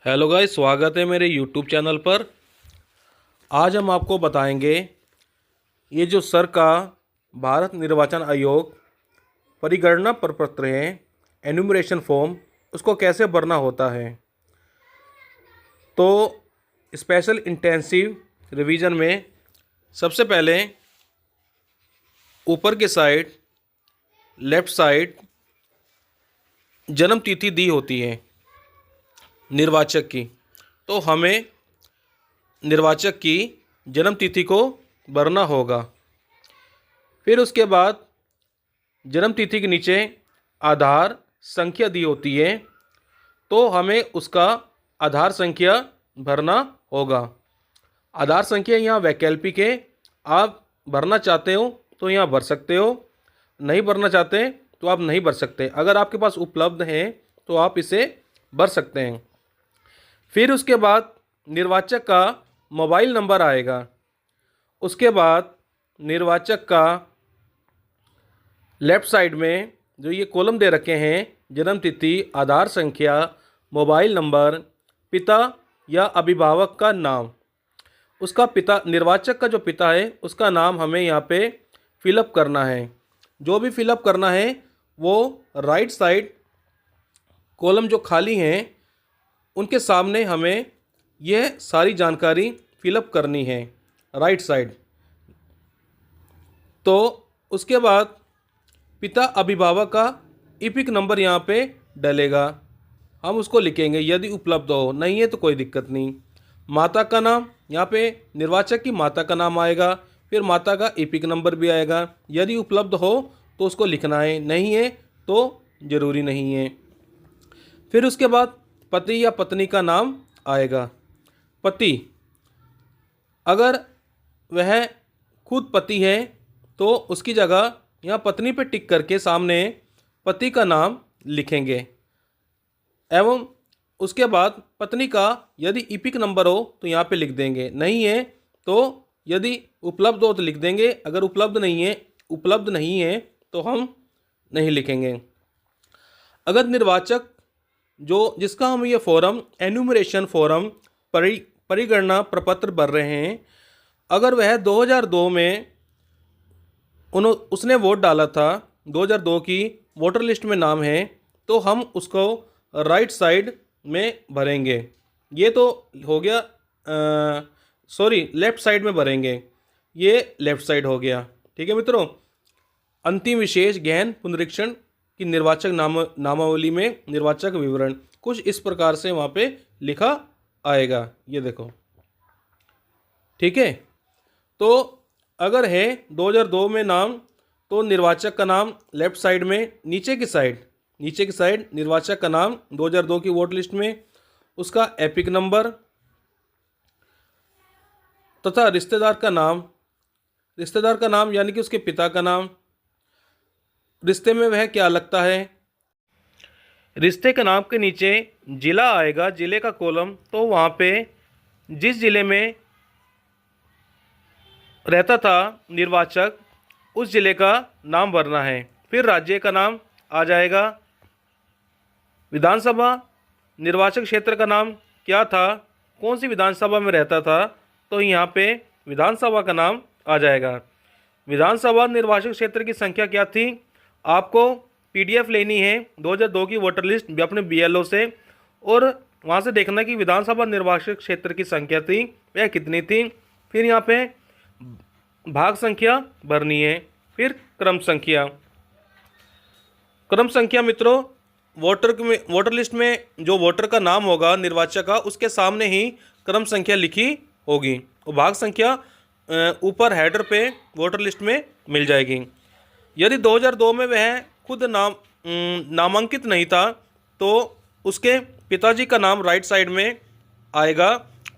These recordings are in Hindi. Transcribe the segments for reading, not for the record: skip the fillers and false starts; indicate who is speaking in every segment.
Speaker 1: हेलो गाइस, स्वागत है मेरे यूट्यूब चैनल पर। आज हम आपको बताएंगे ये जो सर का भारत निर्वाचन आयोग परिगणना प्रपत्र है, एन्यूमरेशन फॉर्म, उसको कैसे भरना होता है। तो स्पेशल इंटेंसिव रिवीजन में सबसे पहले ऊपर के साइड लेफ़्ट साइड जन्म तिथि दी होती है निर्वाचक की। तो हमें निर्वाचक की जन्म तिथि को भरना होगा। फिर उसके बाद जन्म तिथि के नीचे आधार संख्या दी होती है, तो हमें उसका आधार संख्या भरना होगा। आधार संख्या यहाँ वैकल्पिक है, आप भरना चाहते हो तो यहाँ भर सकते हो, नहीं भरना चाहते तो आप नहीं भर सकते। अगर आपके पास उपलब्ध है तो आप इसे भर सकते हैं। फिर उसके बाद निर्वाचक का मोबाइल नंबर आएगा। उसके बाद निर्वाचक का लेफ़्ट साइड में जो ये कॉलम दे रखे हैं, जन्म तिथि, आधार संख्या, मोबाइल नंबर, पिता या अभिभावक का नाम, उसका पिता, निर्वाचक का जो पिता है उसका नाम हमें यहाँ पे फिलअप करना है। जो भी फिलअप करना है वो राइट साइड कॉलम जो खाली हैं उनके सामने हमें यह सारी जानकारी फिलअप करनी है, राइट साइड। तो उसके बाद पिता अभिभावक का इपिक नंबर यहाँ पे डलेगा, हम उसको लिखेंगे यदि उपलब्ध हो, नहीं है तो कोई दिक्कत नहीं। माता का नाम, यहाँ पे निर्वाचक की माता का नाम आएगा, फिर माता का इपिक नंबर भी आएगा। यदि उपलब्ध हो तो उसको लिखना है, नहीं है तो ज़रूरी नहीं है। फिर उसके बाद पति या पत्नी का नाम आएगा। पति, अगर वह खुद पति है तो उसकी जगह यहाँ पत्नी पे टिक करके सामने पति का नाम लिखेंगे। एवं उसके बाद पत्नी का यदि इपिक नंबर हो तो यहाँ पे लिख देंगे, नहीं है तो यदि उपलब्ध हो तो लिख देंगे, अगर उपलब्ध नहीं है तो हम नहीं लिखेंगे। अगर निर्वाचक जिसका हम ये फॉर्म एन्यूमरेशन फॉर्म परिगणना प्रपत्र भर रहे हैं, अगर वह 2002 में उसने वोट डाला था, 2002 की वोटर लिस्ट में नाम है, तो हम उसको राइट साइड में भरेंगे। ये तो हो गया, लेफ़्ट साइड में भरेंगे, ये लेफ़्ट साइड हो गया। ठीक है मित्रों। अंतिम विशेष गहन पुनरीक्षण की निर्वाचक नामावली में निर्वाचक विवरण कुछ इस प्रकार से वहाँ पे लिखा आएगा, ये देखो। ठीक है। तो अगर है 2002 में नाम, तो निर्वाचक का नाम लेफ़्ट साइड में, नीचे की साइड निर्वाचक का नाम 2002 की वोट लिस्ट में, उसका एपिक नंबर तथा रिश्तेदार का नाम यानी कि उसके पिता का नाम, रिश्ते में वह क्या लगता है। रिश्ते के नाम के नीचे ज़िला आएगा, ज़िले का कॉलम, तो वहाँ पे जिस ज़िले में रहता था निर्वाचक उस ज़िले का नाम भरना है। फिर राज्य का नाम आ जाएगा। विधानसभा निर्वाचक क्षेत्र का नाम क्या था, कौन सी विधानसभा में रहता था, तो यहाँ पे विधानसभा का नाम आ जाएगा। विधानसभा निर्वाचक क्षेत्र की संख्या क्या थी, आपको PDF लेनी है 2002 की वोटर लिस्ट अपने BLO से, और वहाँ से देखना कि विधानसभा निर्वाचक क्षेत्र की संख्या थी वह कितनी थी। फिर यहाँ पे भाग संख्या भरनी है। फिर क्रम संख्या मित्रों, वोटर लिस्ट में जो वोटर का नाम होगा निर्वाचक का, उसके सामने ही क्रम संख्या लिखी होगी, और भाग संख्या ऊपर हेडर पे वोटर लिस्ट में मिल जाएगी। यदि 2002 में वह खुद नामांकित नहीं था तो उसके पिताजी का नाम राइट साइड में आएगा,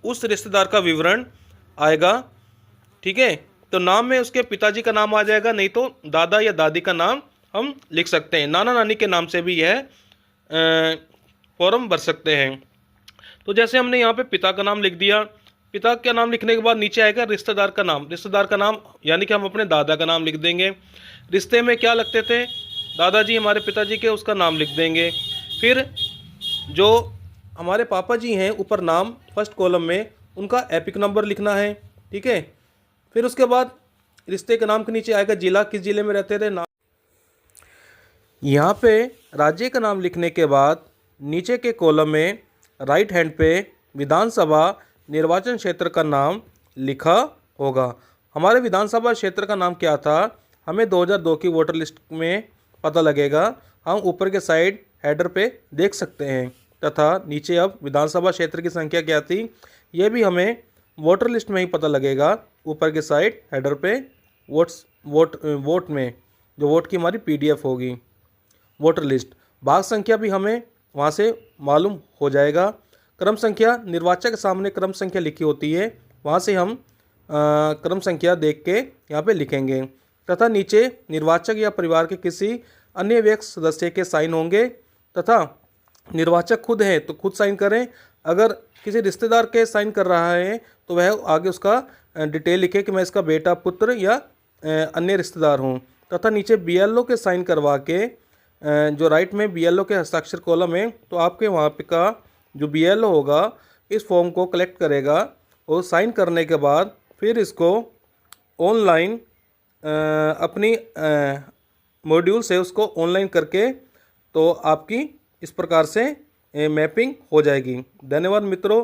Speaker 1: उस रिश्तेदार का विवरण आएगा। ठीक है। तो नाम में उसके पिताजी का नाम आ जाएगा, नहीं तो दादा या दादी का नाम हम लिख सकते हैं। नाना नानी के नाम से भी यह फॉर्म भर सकते हैं। तो जैसे हमने यहाँ पे पिता का नाम लिख दिया, पिता का नाम लिखने के बाद नीचे आएगा रिश्तेदार का नाम यानी कि हम अपने दादा का नाम लिख देंगे। रिश्ते में क्या लगते थे, दादाजी हमारे पिताजी के, उसका नाम लिख देंगे। फिर जो हमारे पापा जी हैं, ऊपर नाम फर्स्ट कॉलम में उनका एपिक नंबर लिखना है। ठीक है, फिर उसके बाद रिश्ते के नाम के नीचे आएगा जिला, किस जिले में रहते थे नाम। यहाँ पे राज्य का नाम लिखने के बाद नीचे के कॉलम में राइट हैंड पे विधानसभा निर्वाचन क्षेत्र का नाम लिखा होगा। हमारे विधानसभा क्षेत्र का नाम क्या था, हमें 2002 की वोटर लिस्ट में पता लगेगा। हम ऊपर के साइड हेडर पे देख सकते हैं, तथा नीचे अब विधानसभा क्षेत्र की संख्या क्या थी ये भी हमें वोटर लिस्ट में ही पता लगेगा। ऊपर के साइड हेडर पे वोट में जो वोट की हमारी PDF होगी, वोटर लिस्ट। भाग संख्या भी हमें वहाँ से मालूम हो जाएगा। क्रम संख्या, निर्वाचक के सामने क्रम संख्या लिखी होती है, वहाँ से हम क्रम संख्या देख के यहाँ पे लिखेंगे। तथा नीचे निर्वाचक या परिवार के किसी अन्य व्यक्ति सदस्य के साइन होंगे, तथा निर्वाचक खुद है तो खुद साइन करें। अगर किसी रिश्तेदार के साइन कर रहा है तो वह आगे उसका डिटेल लिखे कि मैं इसका बेटा, पुत्र या अन्य रिश्तेदार हूँ। तथा नीचे BLO के साइन करवा के, जो राइट में BLO के हस्ताक्षर कॉलम है, तो आपके वहाँ पे का जो BLO होगा इस फॉर्म को कलेक्ट करेगा और साइन करने के बाद फिर इसको ऑनलाइन अपनी मॉड्यूल से उसको ऑनलाइन करके तो आपकी इस प्रकार से मैपिंग हो जाएगी। धन्यवाद मित्रों।